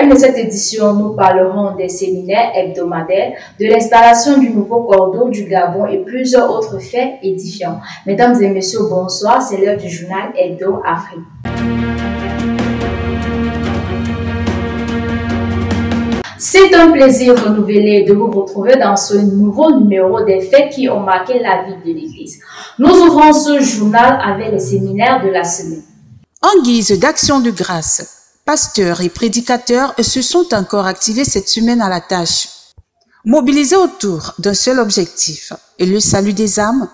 une de cette édition, nous parlerons des séminaires hebdomadaires, de l'installation du nouveau cordeau du Gabon et plusieurs autres faits édifiants. Mesdames et messieurs, bonsoir, c'est l'heure du journal Hebdo Afrique. C'est un plaisir renouvelé de vous retrouver dans ce nouveau numéro des faits qui ont marqué la vie de l'Église. Nous ouvrons ce journal avec les séminaires de la semaine. En guise d'action de grâce, pasteurs et prédicateurs se sont encore activés cette semaine à la tâche. Mobilisés autour d'un seul objectif et le salut des âmes,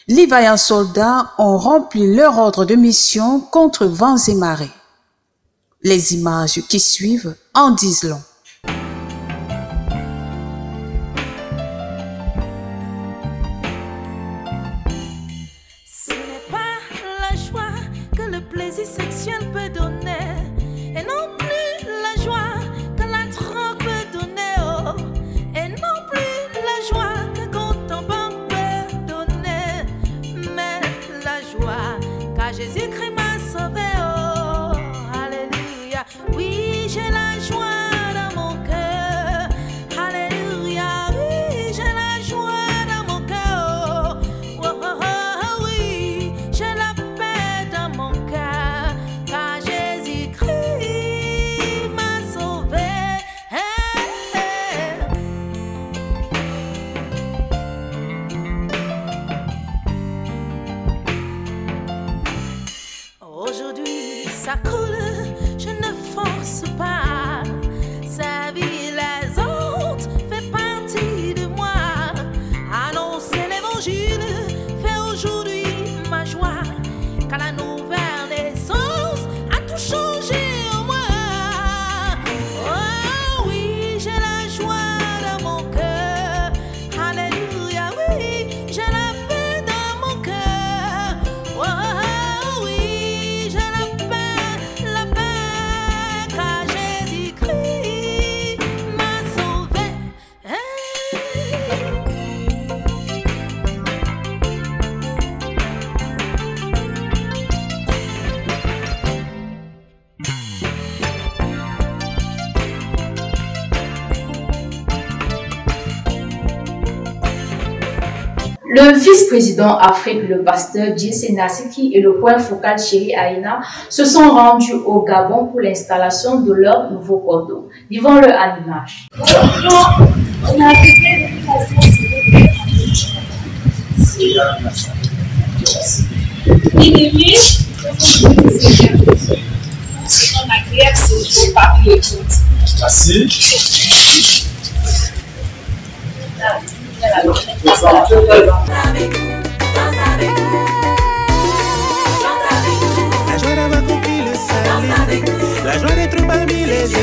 les vaillants soldats ont rempli leur ordre de mission contre vents et marées. Les images qui suivent en disent long. Ce n'est pas la joie que le plaisir sexuel peut donner, et non plus la joie que la drogue peut donner, oh, et non plus la joie que compte en banque peut donner, mais la joie car Jésus-Christ m'a sauvé, oh, alléluia. Oui, j'ai la joie dans mon cœur, alléluia. Oui, j'ai la joie dans mon cœur, oh, oh, oh, oh, oui, j'ai la paix dans mon cœur car Jésus-Christ m'a sauvé. Aujourd'hui, ça coule, je ne force pas. Sa vie, les autres, fait partie de moi. Annoncer l'évangile fait aujourd'hui ma joie, car la nouvelle naissance a tout changé en moi. Oh oui, j'ai la joie dans mon cœur, alléluia. Oui, j'ai la paix dans mon cœur. Oh oui, j'ai la paix, car Jésus-Christ m'a sauvé. Le vice-président Afrique, le pasteur Djesse Nasiki et le point focal Chéri Aïna se sont rendus au Gabon pour l'installation de leur nouveau cordeau. Vivons-le en image. La joie d'avoir compris le salut, la joie d'être parmi les élus.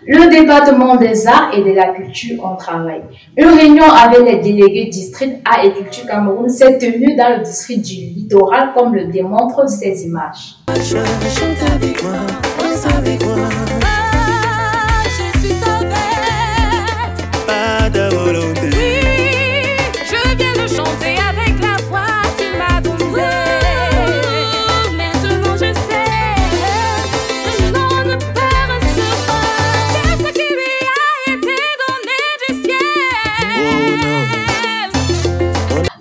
Le département des arts et de la culture en travail. Une réunion avec les délégués district Arts et Culture Cameroun s'est tenue dans le district du littoral comme le démontrent ces images. Chante avec moi, danse avec moi. Je suis sauvé. Pas de volonté. Oui, je viens de chanter avec la voix qu'il m'a donnée. Maintenant je sais, je n'en ne perds pas. Qu'est-ce qui lui a été donné du ciel?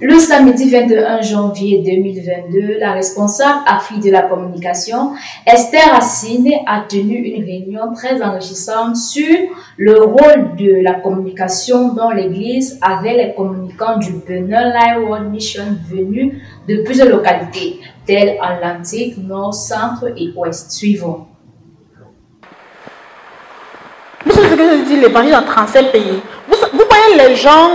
Le samedi 21 janvier 2022, la responsable Afrique de la communication, Esther Assine, a tenu une réunion très enrichissante sur le rôle de la communication dans l'Église avec les communicants du Benin Life World Mission venus de plusieurs localités, telles Atlantique, Nord, Centre et Ouest. Suivons. Vous savez ce que je dis, l'évangile dans 37 pays. Vous voyez les gens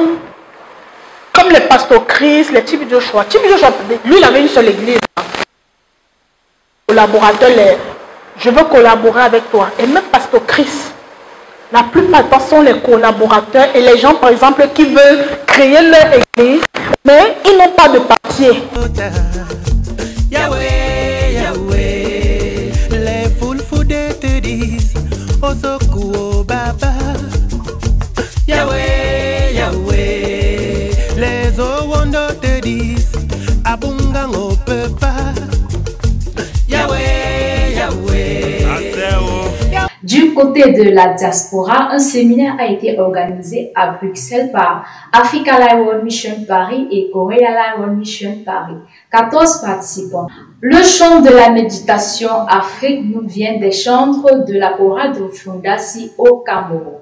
comme le pasteur Chris, les types de choix. Lui, il avait une seule église. Collaborateur, je veux collaborer avec toi. Et même pasteur Chris, la plupart du temps sont les collaborateurs et les gens, par exemple, qui veulent créer leur église, mais ils n'ont pas de papier. Yahweh, Yahweh, les foules foudées te disent, au secours, Baba. Yahweh, Yahweh, les Owondo te disent, Abungang on peut pas. Yahweh, Yahweh. côté de la diaspora, un séminaire a été organisé à Bruxelles par Africa Life World Mission Paris et Korea Life World Mission Paris. 14 participants. Le chant de la méditation Afrique nous vient des chantres de la chorale de Fundasi au Cameroun.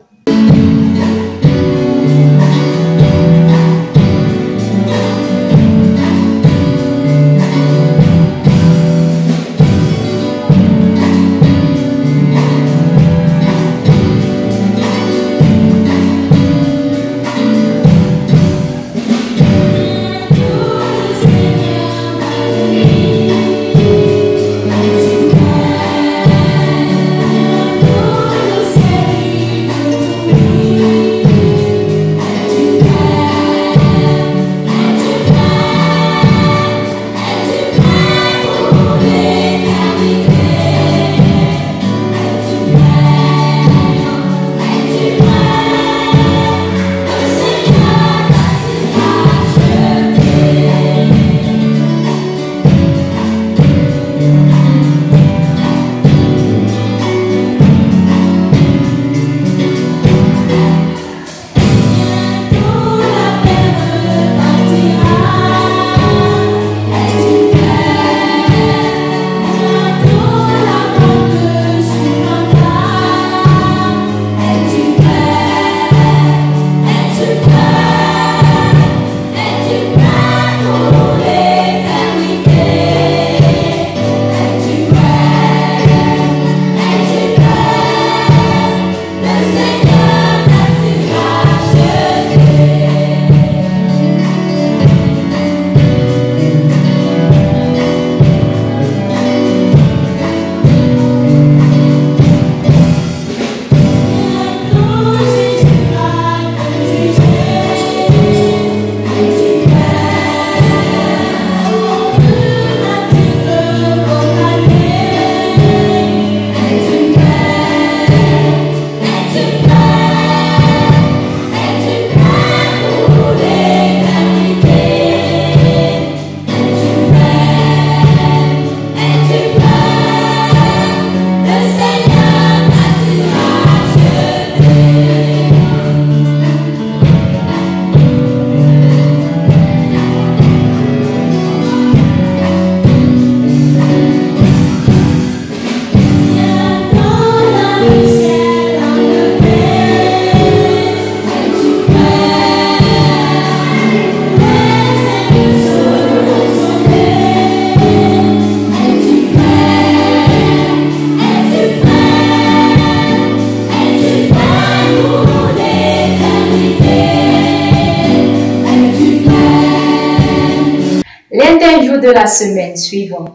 L'interview de la semaine suivante.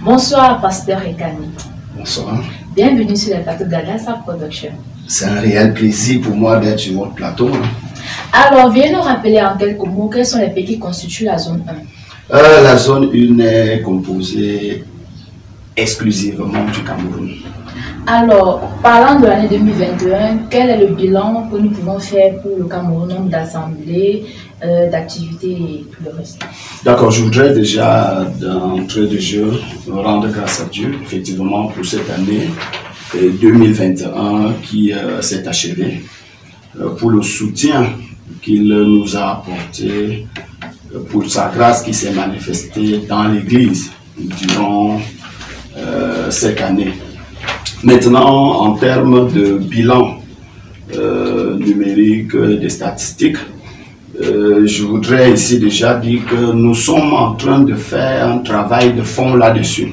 Bonsoir, Pasteur Ekani. Bonsoir. Bienvenue sur le plateau d'Adassa Production. C'est un réel plaisir pour moi d'être sur votre plateau. Alors, viens nous rappeler en quelques mots quels sont les pays qui constituent la zone 1. La zone 1 est composée exclusivement du Cameroun. Alors, parlant de l'année 2021, quel est le bilan que nous pouvons faire pour le Cameroun, nombre d'assemblées, d'activités et tout le reste? D'accord, je voudrais déjà, d'entrée de jeu, rendre grâce à Dieu, effectivement, pour cette année 2021 qui s'est achevée, pour le soutien qu'il nous a apporté, pour sa grâce qui s'est manifestée dans l'Église durant cette année. Maintenant, en termes de bilan numérique des statistiques, je voudrais ici déjà dire que nous sommes en train de faire un travail de fond là-dessus.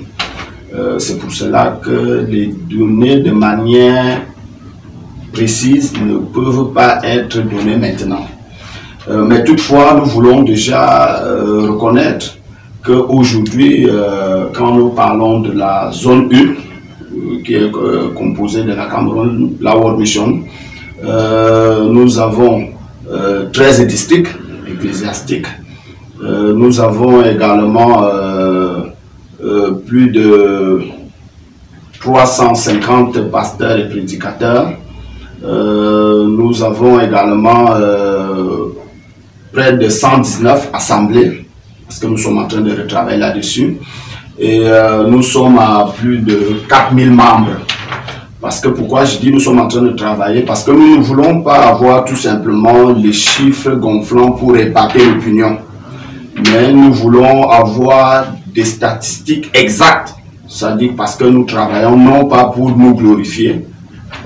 C'est pour cela que les données de manière précise ne peuvent pas être données maintenant. Mais toutefois, nous voulons déjà reconnaître qu'aujourd'hui, quand nous parlons de la zone 1, qui est composée de la Cameroun, la World Mission, nous avons 13 districts ecclésiastiques. Nous avons également plus de 350 pasteurs et prédicateurs. Nous avons également près de 119 assemblées, parce que nous sommes en train de retravailler là-dessus. Et nous sommes à plus de 4000 membres. Parce que pourquoi je dis nous sommes en train de travailler? Parce que nous ne voulons pas avoir tout simplement les chiffres gonflants pour épater l'opinion. Mais nous voulons avoir des statistiques exactes. C'est-à-dire parce que nous travaillons non pas pour nous glorifier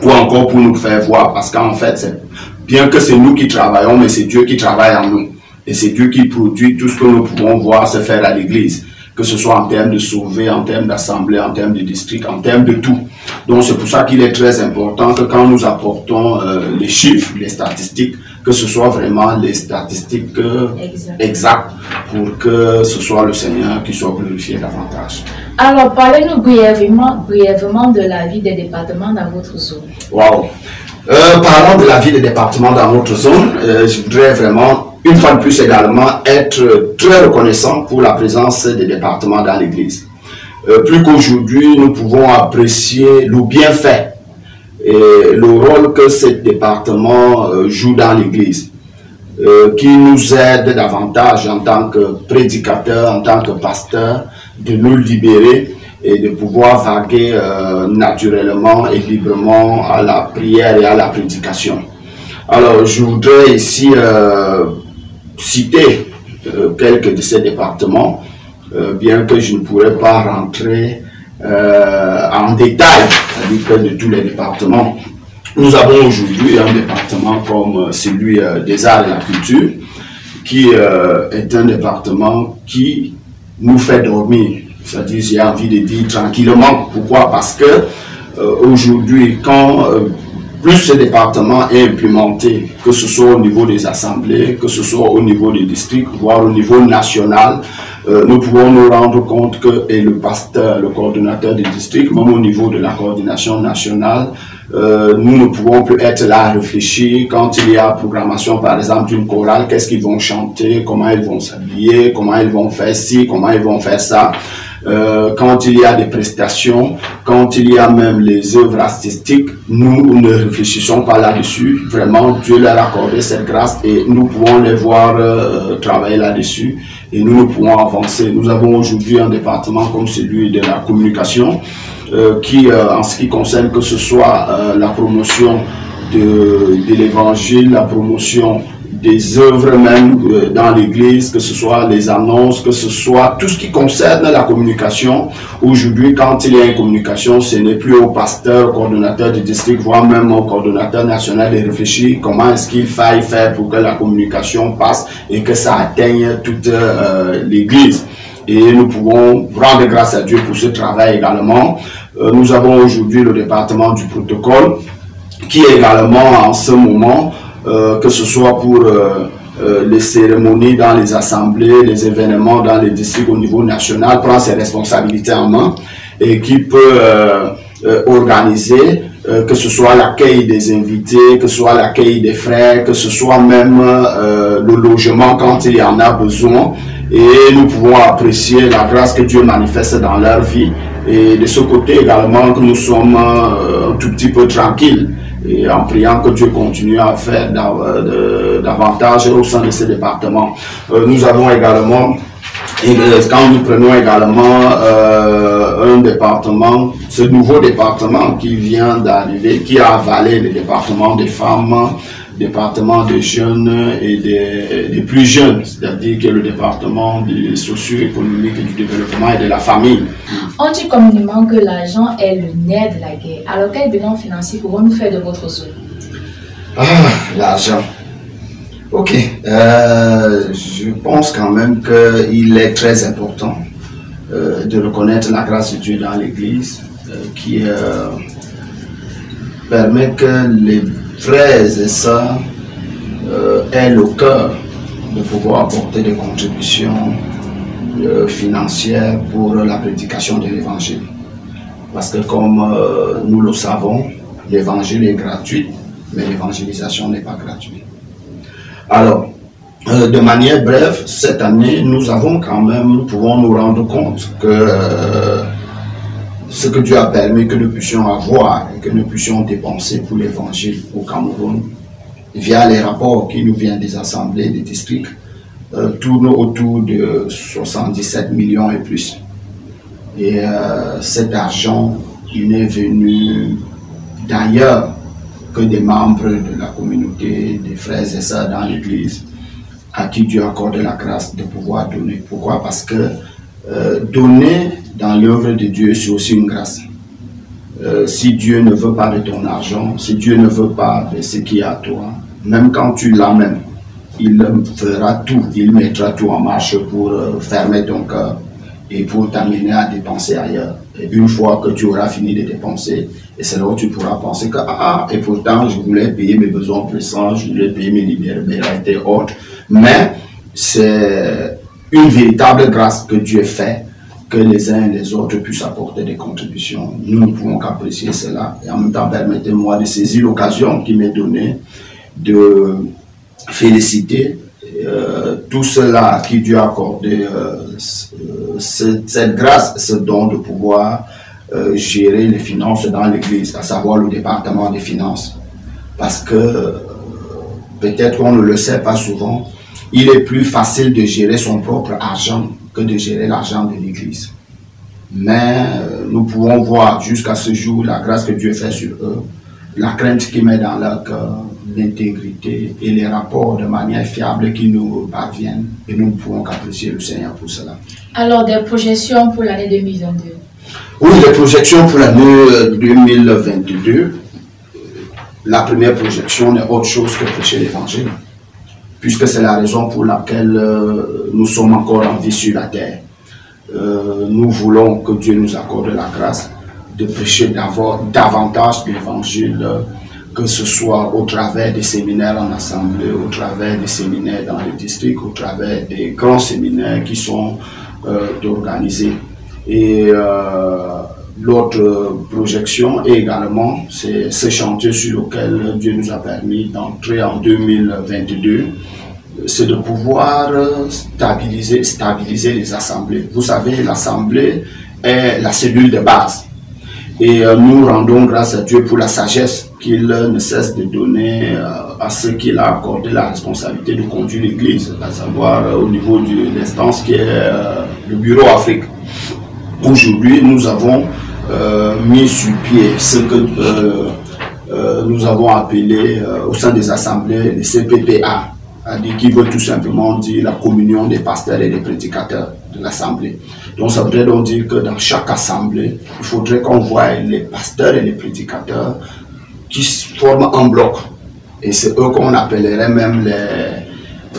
ou encore pour nous faire voir. Parce qu'en fait, bien que c'est nous qui travaillons, mais c'est Dieu qui travaille en nous. Et c'est Dieu qui produit tout ce que nous pouvons voir se faire à l'église. Que ce soit en termes de sauver, en termes d'assemblée, en termes de district, en termes de tout. Donc c'est pour ça qu'il est très important que quand nous apportons les chiffres, les statistiques, que ce soit vraiment les statistiques exactes pour que ce soit le Seigneur qui soit glorifié davantage. Alors, parlez-nous brièvement de la vie des départements dans votre zone. Wow. Parlons de la vie des départements dans notre zone. Je voudrais vraiment, une fois de plus également, être très reconnaissant pour la présence des départements dans l'Église. Plus qu'aujourd'hui, nous pouvons apprécier le bienfait et le rôle que ces départements jouent dans l'Église, qui nous aide davantage en tant que prédicateur, en tant que pasteur, de nous libérer et de pouvoir vaguer naturellement et librement à la prière et à la prédication. Alors, je voudrais ici citer quelques de ces départements, bien que je ne pourrais pas rentrer en détail de tous les départements. Nous avons aujourd'hui un département comme celui des arts et la culture, qui est un département qui nous fait dormir. C'est-à-dire, j'ai envie de dire tranquillement. Pourquoi? Parce que aujourd'hui, quand plus ce département est implémenté, que ce soit au niveau des assemblées, que ce soit au niveau des districts, voire au niveau national, nous pouvons nous rendre compte que et le pasteur, le coordonnateur des districts, même au niveau de la coordination nationale, nous ne pouvons plus être là à réfléchir quand il y a programmation, par exemple, d'une chorale, qu'est-ce qu'ils vont chanter, comment ils vont s'habiller, comment ils vont faire ci, comment ils vont faire ça. Quand il y a des prestations, quand il y a même les œuvres artistiques, nous ne réfléchissons pas là-dessus. Vraiment, Dieu leur a accordé cette grâce et nous pouvons les voir travailler là-dessus et nous pouvons avancer. Nous avons aujourd'hui un département comme celui de la communication qui, en ce qui concerne que ce soit la promotion de l'évangile, la promotion des œuvres même dans l'église, que ce soit les annonces, que ce soit tout ce qui concerne la communication. Aujourd'hui, quand il y a une communication, ce n'est plus au pasteur, au coordonnateur du district, voire même au coordonnateur national de réfléchir comment est-ce qu'il faille faire pour que la communication passe et que ça atteigne toute l'église. Et nous pouvons rendre grâce à Dieu pour ce travail également. Nous avons aujourd'hui le département du protocole qui est également en ce moment que ce soit pour les cérémonies dans les assemblées, les événements dans les districts au niveau national, prend ses responsabilités en main et qui peut organiser, que ce soit l'accueil des invités, que ce soit l'accueil des frères, que ce soit même le logement quand il y en a besoin. Et nous pouvons apprécier la grâce que Dieu manifeste dans leur vie. Et de ce côté également que nous sommes un tout petit peu tranquilles. Et en priant que Dieu continue à faire davantage au sein de ces départements. Nous avons également, quand nous prenons également un département, ce nouveau département qui vient d'arriver, qui a avalé le département des femmes, département des jeunes et des plus jeunes, c'est-à-dire que le département du socio-économique et du développement et de la famille. On dit communément que l'argent est le nerf de la guerre. Alors quel bilan financier pouvons-nous faire de votre zone? Ah, l'argent. Ok. Je pense quand même qu'il est très important de reconnaître la grâce de Dieu dans l'Église qui permet que les frères et sœurs aient le cœur de pouvoir apporter des contributions financières pour la prédication de l'Évangile. Parce que comme nous le savons, l'Évangile est gratuit, mais l'évangélisation n'est pas gratuite. Alors, de manière brève, cette année, nous pouvons nous rendre compte que ce que Dieu a permis que nous puissions avoir et que nous puissions dépenser pour l'Évangile au Cameroun, via les rapports qui nous viennent des assemblées, des districts, tourne autour de 77 millions et plus. Et cet argent, il est venu d'ailleurs que des membres de la communauté, des frères et sœurs dans l'église, à qui Dieu a accordé la grâce de pouvoir donner. Pourquoi? Parce que donner dans l'œuvre de Dieu, c'est aussi une grâce. Si Dieu ne veut pas de ton argent, si Dieu ne veut pas de ce qui est à toi, même quand tu l'as même, il fera tout, il mettra tout en marche pour fermer ton cœur et pour t'amener à dépenser ailleurs. Et une fois que tu auras fini de dépenser, et c'est là où tu pourras penser que, et pourtant je voulais payer mes besoins pressants, je voulais payer mes libéralités autres, mais c'est une véritable grâce que Dieu fait, que les uns et les autres puissent apporter des contributions. Nous ne pouvons qu'apprécier cela. Et en même temps, permettez-moi de saisir l'occasion qui m'est donnée de féliciter tous ceux-là à qui Dieu a accordé cette grâce, ce don de pouvoir gérer les finances dans l'Église, à savoir le département des finances. Parce que, peut-être qu'on ne le sait pas souvent, il est plus facile de gérer son propre argent que de gérer l'argent de l'Église. Mais nous pouvons voir jusqu'à ce jour la grâce que Dieu fait sur eux, la crainte qu'il met dans leur cœur, l'intégrité et les rapports de manière fiable qui nous parviennent. Et nous ne pouvons qu'apprécier le Seigneur pour cela. Alors, des projections pour l'année 2022? Oui, les projections pour l'année 2022. La première projection n'est autre chose que prêcher l'Évangile, puisque c'est la raison pour laquelle nous sommes encore en vie sur la terre. Nous voulons que Dieu nous accorde la grâce de prêcher davantage l'Évangile, que ce soit au travers des séminaires en assemblée, au travers des séminaires dans les districts, au travers des grands séminaires qui sont organisés. Et l'autre projection est également c'est ce chantier sur lequel Dieu nous a permis d'entrer en 2022, c'est de pouvoir stabiliser les assemblées. Vous savez, l'assemblée est la cellule de base. Et nous rendons grâce à Dieu pour la sagesse qu'il ne cesse de donner à ceux qu'il a accordé la responsabilité de conduire l'Église, à savoir au niveau de l'instance qui est le Bureau Afrique. Aujourd'hui, nous avons mis sur pied ce que nous avons appelé au sein des assemblées les CPPA, qui veut tout simplement dire la communion des pasteurs et des prédicateurs de l'assemblée. Donc ça voudrait donc dire que dans chaque assemblée, il faudrait qu'on voie les pasteurs et les prédicateurs qui forment un bloc. Et c'est eux qu'on appellerait même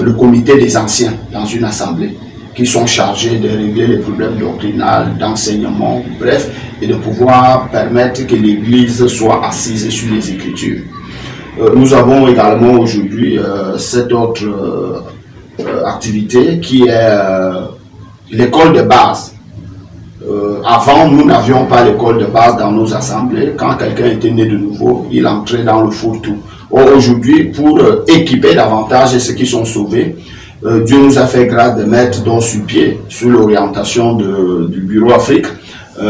le comité des anciens dans une assemblée, qui sont chargés de régler les problèmes doctrinaux, d'enseignement, bref, et de pouvoir permettre que l'Église soit assise sur les Écritures. Nous avons également aujourd'hui cette autre activité qui est l'école de base. Avant, nous n'avions pas l'école de base dans nos assemblées. Quand quelqu'un était né de nouveau, il entrait dans le fourre-tout. Aujourd'hui, pour équiper davantage ceux qui sont sauvés, Dieu nous a fait grâce de mettre donc sur pied, sous l'orientation du Bureau Afrique,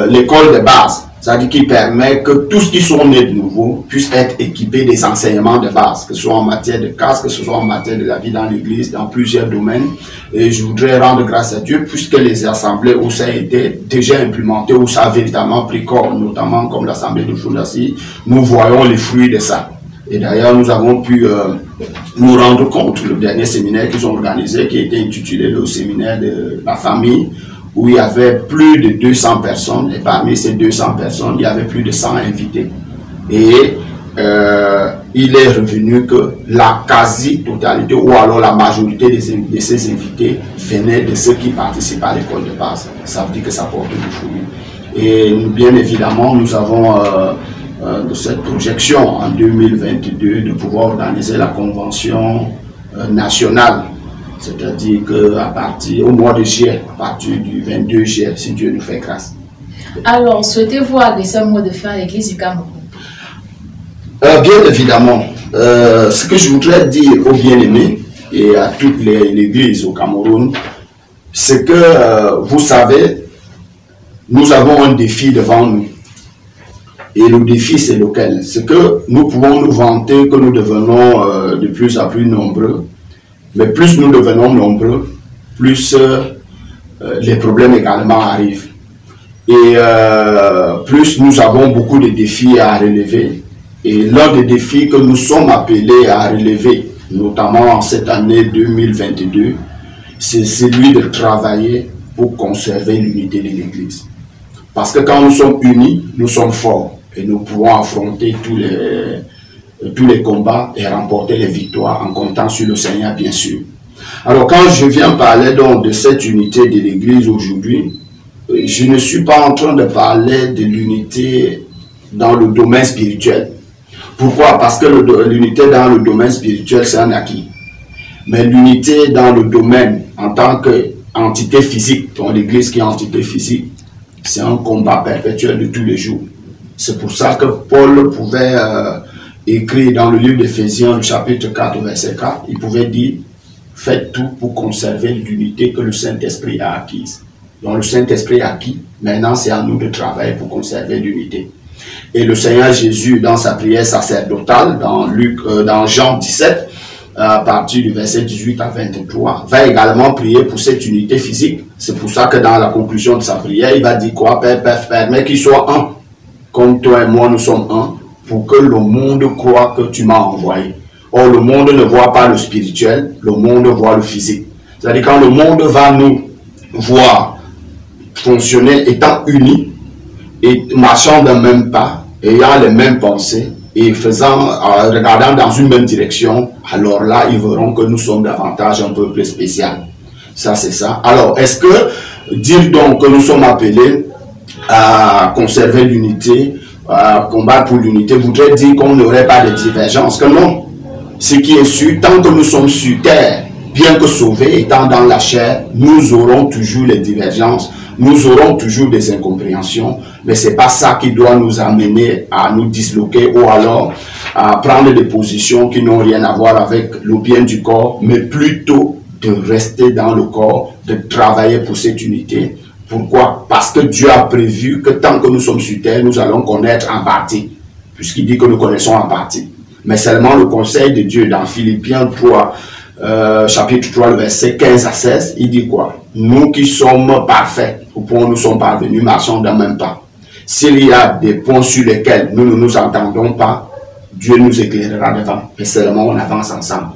l'école de base. C'est-à-dire qui permet que tous qui sont nés de nouveau puissent être équipés des enseignements de base, que ce soit en matière de caste, que ce soit en matière de la vie dans l'Église, dans plusieurs domaines. Et je voudrais rendre grâce à Dieu, puisque les assemblées où ça a été déjà implémenté, où ça a véritablement pris corps, notamment comme l'assemblée de Foudassi, nous voyons les fruits de ça. Et d'ailleurs, nous avons pu nous rendre compte, le dernier séminaire qu'ils ont organisé, qui était intitulé le séminaire de la famille, où il y avait plus de 200 personnes, et parmi ces 200 personnes, il y avait plus de 100 invités. Et il est revenu que la quasi-totalité, ou alors la majorité de ces invités, venaient de ceux qui participent à l'école de base. Ça veut dire que ça porte du fruit. Et bien évidemment, nous avons de cette projection en 2022 de pouvoir organiser la convention nationale. C'est-à-dire qu'à partir, au mois de juillet, à partir du 22 juillet, si Dieu nous fait grâce. Alors, souhaitez-vous adresser un mot de fin à l'Église du Cameroun? Bien évidemment. Ce que je voudrais dire aux bien-aimés et à toute l'Église au Cameroun, c'est que, vous savez, nous avons un défi devant nous. Et le défi, c'est lequel? C'est que nous pouvons nous vanter que nous devenons de plus en plus nombreux. Mais plus nous devenons nombreux, plus les problèmes également arrivent. Et plus nous avons beaucoup de défis à relever, Et l'un des défis que nous sommes appelés à relever, notamment en cette année 2022, c'est celui de travailler pour conserver l'unité de l'Église. Parce que quand nous sommes unis, nous sommes forts et nous pouvons affronter tous les combats et remporter les victoires en comptant sur le Seigneur, bien sûr. Alors quand je viens parler donc de cette unité de l'Église aujourd'hui, je ne suis pas en train de parler de l'unité dans le domaine spirituel. Pourquoi? Parce que l'unité dans le domaine spirituel, c'est un acquis. Mais l'unité dans le domaine en tant qu'entité physique, dans l'Église qui est entité physique, c'est un combat perpétuel de tous les jours. C'est pour ça que Paul pouvait écrire dans le livre d'Éphésiens, chapitre 4, verset 4, il pouvait dire « Faites tout pour conserver l'unité que le Saint-Esprit a acquise. » Donc le Saint-Esprit a acquis, maintenant c'est à nous de travailler pour conserver l'unité. Et le Seigneur Jésus, dans sa prière sacerdotale, dans Jean 17, à partir du verset 18 à 23, va également prier pour cette unité physique. C'est pour ça que dans la conclusion de sa prière, il va dire quoi? Père, permets qu'ils soient un, comme toi et moi nous sommes un, pour que le monde croie que tu m'as envoyé. Or, le monde ne voit pas le spirituel, le monde voit le physique. C'est-à-dire quand le monde va nous voir fonctionner étant unis et marchant d'un même pas, ayant les mêmes pensées et regardant dans une même direction, alors là, ils verront que nous sommes davantage un peuple spécial. Ça, c'est ça. Alors, est-ce que dire donc que nous sommes appelés à conserver l'unité, à combattre pour l'unité, voudrait dire qu'on n'aurait pas de divergence? Que non. Ce qui est sûr, tant que nous sommes sur terre, bien que sauvés, étant dans la chair, nous aurons toujours les divergences, nous aurons toujours des incompréhensions, mais ce n'est pas ça qui doit nous amener à nous disloquer ou alors à prendre des positions qui n'ont rien à voir avec le bien du corps, mais plutôt de rester dans le corps, de travailler pour cette unité. Pourquoi? Parce que Dieu a prévu que tant que nous sommes sur terre, nous allons connaître en partie, puisqu'il dit que nous connaissons en partie. Mais seulement le conseil de Dieu dans Philippiens 3, chapitre 3, le verset 15 à 16, il dit quoi? Nous qui sommes parfaits, au point où nous sommes parvenus, marchons d'un même pas. S'il y a des points sur lesquels nous ne nous entendons pas, Dieu nous éclairera devant. Et seulement on avance ensemble.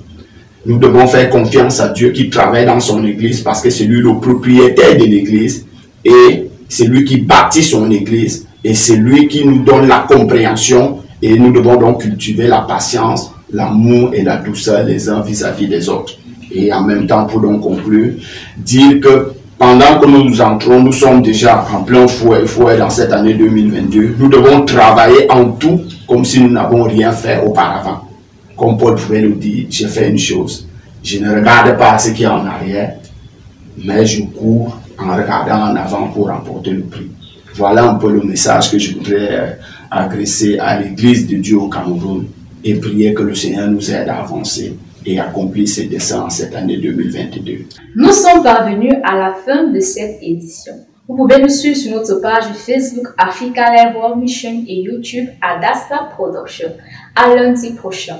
Nous devons faire confiance à Dieu qui travaille dans son église parce que c'est lui le propriétaire de l'église et c'est lui qui bâtit son église et c'est lui qui nous donne la compréhension et nous devons donc cultiver la patience, l'amour et la douceur les uns vis-à-vis des autres. Et en même temps, pour donc conclure, dire que pendant que nous entrons, nous sommes déjà en plein fouet dans cette année 2022. Nous devons travailler en tout comme si nous n'avons rien fait auparavant. Comme Paul pouvait le dire, j'ai fait une chose. Je ne regarde pas ce qui est en arrière, mais je cours en regardant en avant pour remporter le prix. Voilà un peu le message que je voudrais adresser à l'Église de Dieu au Cameroun et prier que le Seigneur nous aide à avancer et accomplir ses desseins en cette année 2022. Nous sommes parvenus à la fin de cette édition. Vous pouvez nous suivre sur notre page Facebook Africa Live World Mission et YouTube Adassa Production. À lundi prochain.